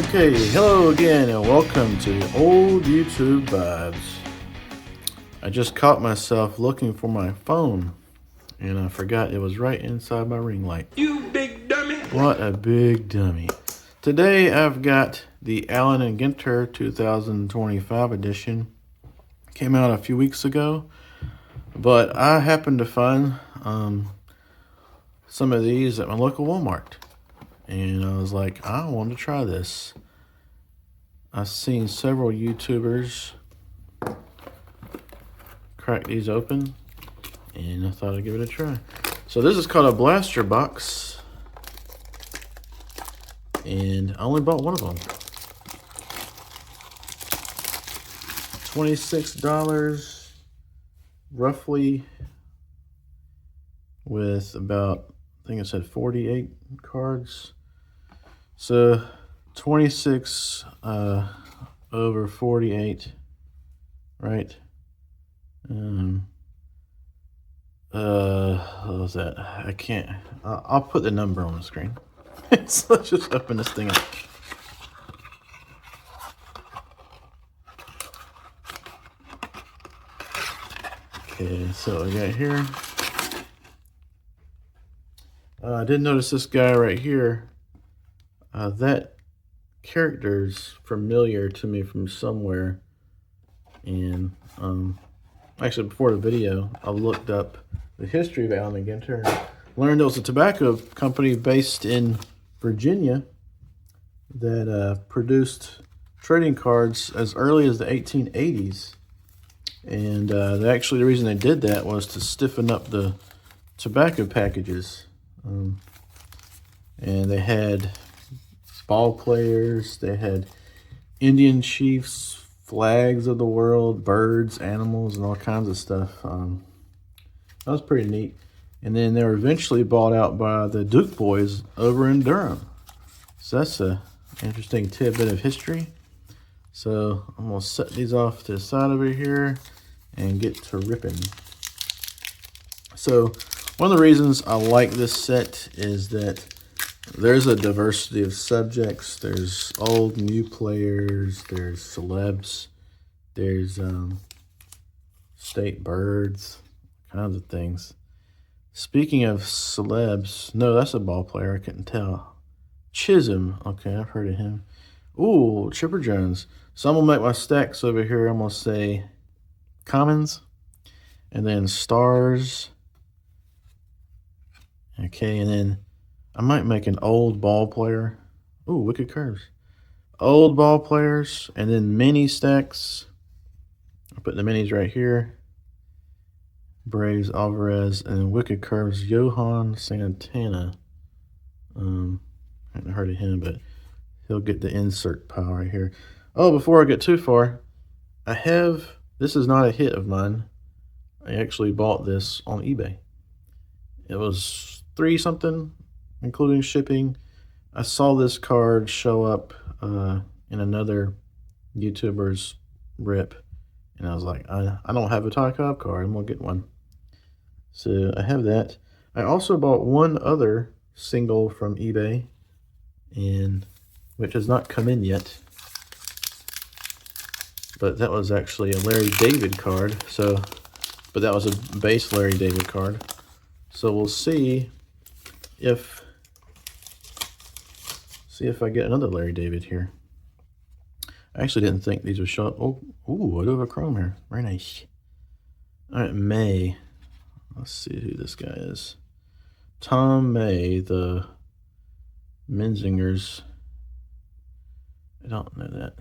Okay, hello again and welcome to the old YouTube vibes. I just caught myself looking for my phone and I forgot it was right inside my ring light. You big dummy. What a big dummy. Today I've got the Allen Ginter 2025 edition. Came out a few weeks ago, but I happened to find some of these at my local Walmart. And I was like, I want to try this. I've seen several YouTubers crack these open, and I thought I'd give it a try. So this is called a blaster box, and I only bought one of them. $26, roughly, with about, I think it said 48 cards. So 26 over 48, right? What was that? I can't. I'll put the number on the screen. So let's just open this thing up. Okay, so I got here. I did notice this guy right here. That character's familiar to me from somewhere. And actually, before the video, I looked up the history of Allen Ginter and learned it was a tobacco company based in Virginia that produced trading cards as early as the 1880s. And actually, the reason they did that was to stiffen up the tobacco packages. And they had ball players, they had Indian chiefs, flags of the world, birds, animals, and all kinds of stuff. That was pretty neat. And then they were eventually bought out by the Duke boys over in Durham. So that's an interesting tidbit of history. So I'm going to set these off to the side over here and get to ripping. So one of the reasons I like this set is that there's a diversity of subjects. There's old, new players. There's celebs. There's state birds, kinds of things. Speaking of celebs, no, that's a ball player. I couldn't tell. Chisholm. Okay, I've heard of him. Ooh, Chipper Jones. So I'm going to make my stacks over here. I'm going to say commons and then stars. Okay, and then I might make an old ball player. Ooh, wicked curves. Old ball players, and then mini stacks. I'll put the minis right here. Braves, Alvarez, and wicked curves, Johan Santana. I hadn't heard of him, but he'll get the insert pile right here. Oh, before I get too far, this is not a hit of mine. I actually bought this on eBay. It was $3 something, including shipping. I saw this card show up in another YouTuber's rip, and I was like, I don't have a tie cop card. I'm gonna get one. So I have that. I also bought one other single from eBay, and which has not come in yet. But that was actually a Larry David card. But that was a base Larry David card. So we'll see if I get another Larry David here. I actually didn't think these would show up. Oh, I do have a chrome here. Very nice. All right, May. Let's see who this guy is. Tom May, the Menzingers. I don't know that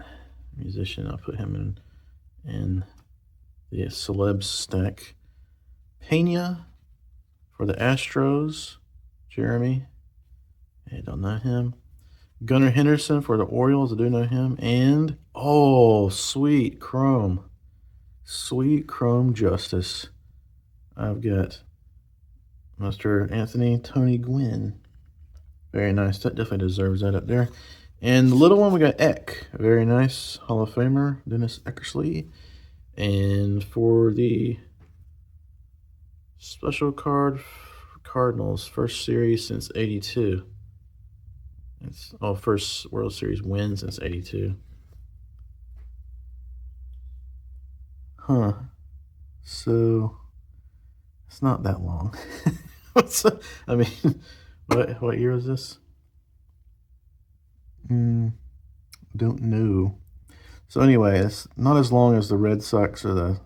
musician. I'll put him in the celebs stack. Pena for the Astros. Jeremy. I don't know him. Gunnar Henderson for the Orioles. I do know him. And, oh, sweet chrome. Sweet chrome justice. I've got Mr. Anthony Tony Gwynn. Very nice. That definitely deserves that up there. And the little one, we got Eck. Very nice. Hall of Famer, Dennis Eckersley. And for the special card, Cardinals, first series since '82. It's first World Series win since '82. Huh. So it's not that long. I mean, what year was this? Don't know. So anyway, it's not as long as the Red Sox or the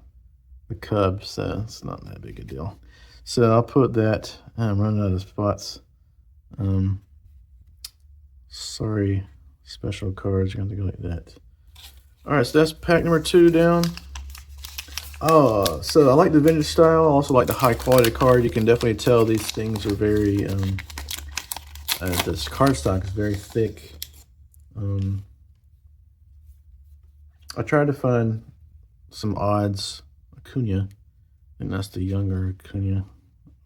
Cubs, so it's not that big a deal. So I'll put that. I'm running out of spots. Sorry, special cards. You're going to go like that. All right, so that's pack number 2 down. So I like the vintage style. I also like the high quality card. You can definitely tell these things are very, this cardstock is very thick. I tried to find some odds. Acuna, I think that's the younger Acuna,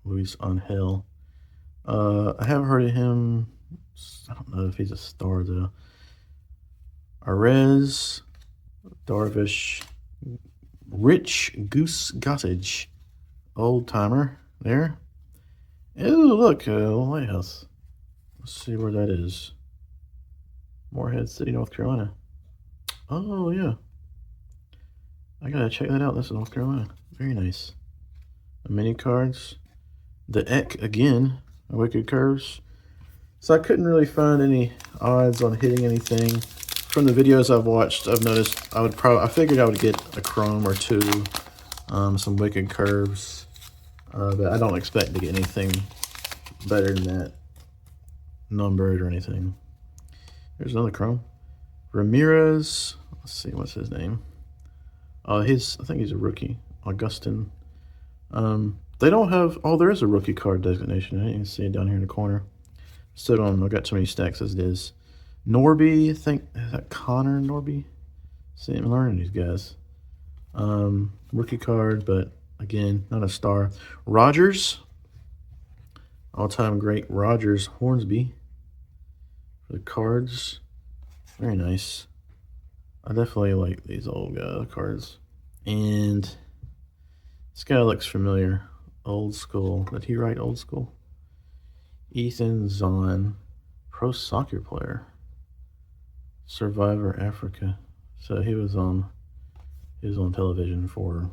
Luis Angel. I haven't heard of him. I don't know if he's a star though. Arez, Darvish, Rich Goose Gossage, old timer there. Oh, look, lighthouse. Let's see where that is. Morehead City, North Carolina. Oh yeah, I gotta check that out. That's North Carolina. Very nice. The mini cards. The Eck again. Wicked Curves. So I couldn't really find any odds on hitting anything. From the videos I've watched, I've noticed I figured I would get a chrome or 2, some Wicked Curves, but I don't expect to get anything better than that, numbered or anything. There's another chrome. Ramirez. Let's see, what's his name? I think he's a rookie. Augustin. They don't have. Oh, there is a rookie card designation. I didn't even see it down here in the corner. Still don't. I've got too many stacks as it is. Norby, I think, is that Connor Norby? See, I'm learning these guys. Rookie card, but again, not a star. Rogers, all-time great Rogers Hornsby for the cards. Very nice. I definitely like these old cards. And this guy looks familiar. Old school. Did he write old school? Ethan Zahn, pro soccer player. Survivor Africa. So he was on television for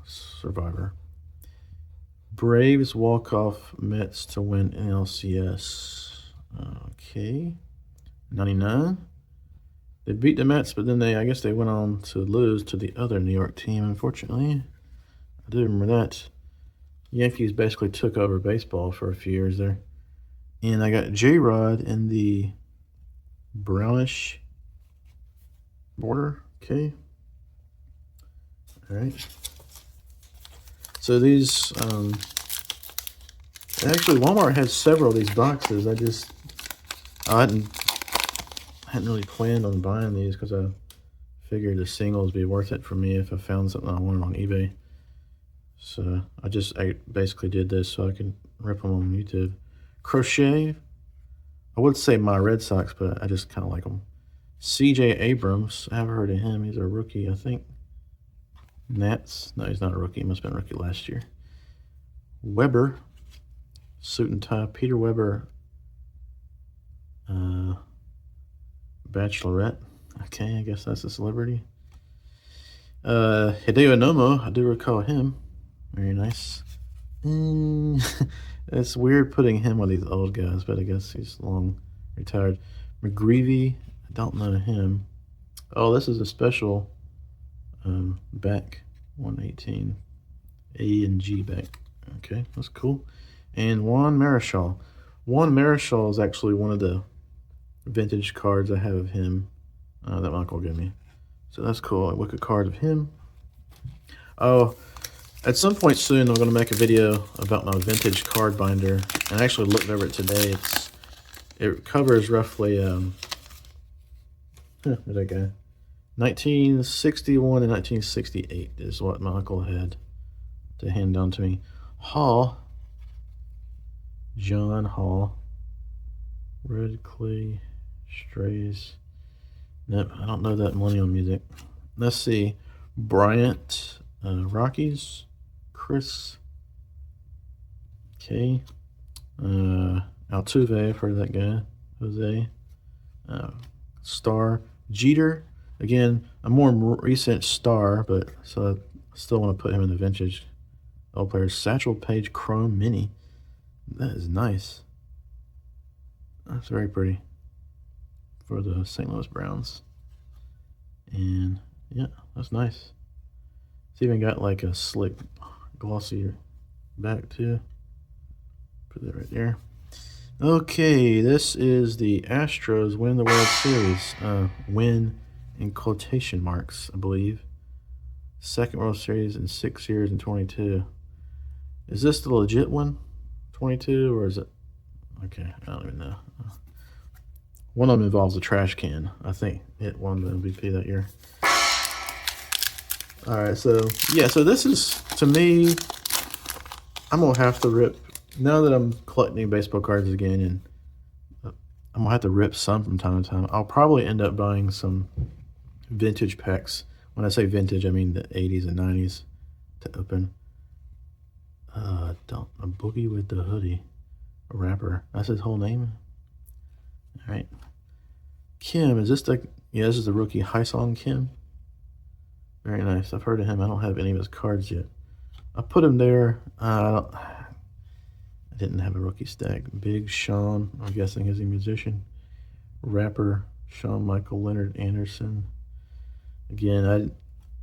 Survivor. Braves walk-off Mets to win NLCS. Okay. 99. They beat the Mets, but then I guess they went on to lose to the other New York team, unfortunately. I do remember that. Yankees basically took over baseball for a few years there. And I got J-Rod in the brownish border. Okay. All right. So these, actually Walmart has several of these boxes. I hadn't really planned on buying these because I figured the singles would be worth it for me if I found something I wanted on eBay. So I basically did this so I could rip them on YouTube. Crochet. I would say my Red Sox, but I just kind of like them. C.J. Abrams. I haven't heard of him. He's a rookie, I think. Nats. No, he's not a rookie. He must have been a rookie last year. Weber. Suit and tie. Peter Weber. Bachelorette. Okay, I guess that's a celebrity. Hideo Nomo. I do recall him. Very nice. It's weird putting him with these old guys, but I guess he's long retired. McGreevy, I don't know him. Oh, this is a special back 118 A and G back. Okay, that's cool. And Juan Marichal. Juan Marichal is actually one of the vintage cards I have of him that Michael gave me. So that's cool. I look at a card of him. Oh, at some point soon, I'm going to make a video about my vintage card binder. And I actually looked over it today. It covers roughly, where'd that go? 1961 and 1968 is what my uncle had to hand down to me. Hall, John Hall, Red Clay, Strays. Nope, I don't know that Millennial music. Let's see. Bryant, Rockies, Chris. Okay. Altuve, I've heard of that guy. Jose. Star. Jeter. Again, a more recent star, but so I still want to put him in the vintage old players. Satchel Paige Chrome Mini. That is nice. That's very pretty for the St. Louis Browns. And yeah, that's nice. It's even got like a slick, glossy back too. Put that right there. Okay, this is the Astros win the World Series. Win in quotation marks, I believe. Second World Series in 6 years and 22. Is this the legit one? 22, or is it? Okay, I don't even know. One of them involves a trash can. I think it won the MVP that year. All right, so yeah, so this is, to me, I'm gonna have to rip, now that I'm collecting baseball cards again, and I'm gonna have to rip some from time to time. I'll probably end up buying some vintage packs. When I say vintage, I mean the 80s and 90s to open. A Boogie with the Hoodie, a rapper. That's his whole name. All right. Kim, is this the? Yeah, this is the rookie Hyson Kim. Very nice. I've heard of him. I don't have any of his cards yet. I put him there. I didn't have a rookie stack. Big Sean, I'm guessing is a musician. Rapper Sean Michael Leonard Anderson. Again,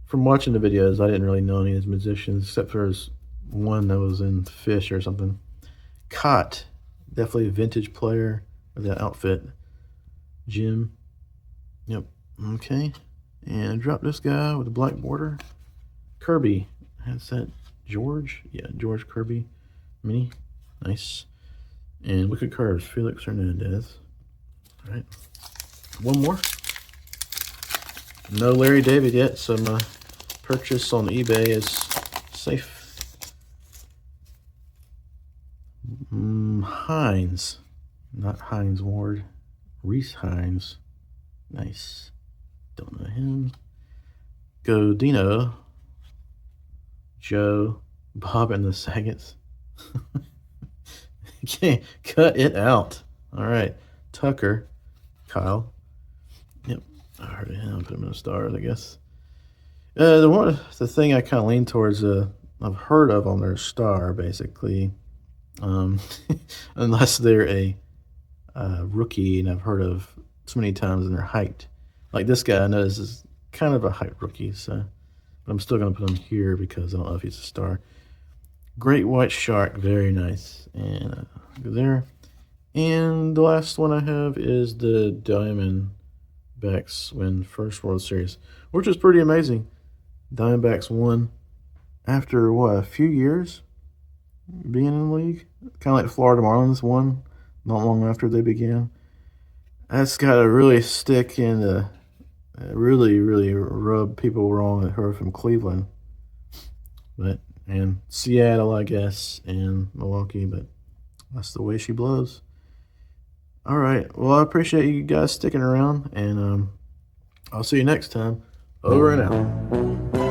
from watching the videos, I didn't really know any of his musicians except for his one that was in Fish or something. Cott, definitely a vintage player of that outfit. Jim. Yep. Okay. And drop this guy with a black border. Kirby. Has that George? Yeah, George Kirby. Mini. Nice. And look at curves. Felix Hernandez. All right. One more. No Larry David yet, so my purchase on eBay is safe. Hines. Not Hines Ward. Reese Hines. Nice. Don't know him. Godino. Joe. Bob and the Saggets. Okay, cut it out. All right. Tucker. Kyle. Yep. I heard of him. Put him in the stars, I guess. The thing I kind of lean towards, I've heard of on their star, basically. Unless they're a rookie, and I've heard of so many times in their height. Like this guy, I know this is kind of a height rookie, so but I'm still going to put him here because I don't know if he's a star. Great White Shark, very nice. And go there. And the last one I have is the Diamondbacks win first World Series, which is pretty amazing. Diamondbacks won after, what, a few years being in the league? Kind of like Florida Marlins won not long after they began. That's got to really stick in the, really, really rub people wrong that heard from Cleveland. And Seattle, I guess, and Milwaukee, but that's the way she blows. All right. Well, I appreciate you guys sticking around, and I'll see you next time. Over and out.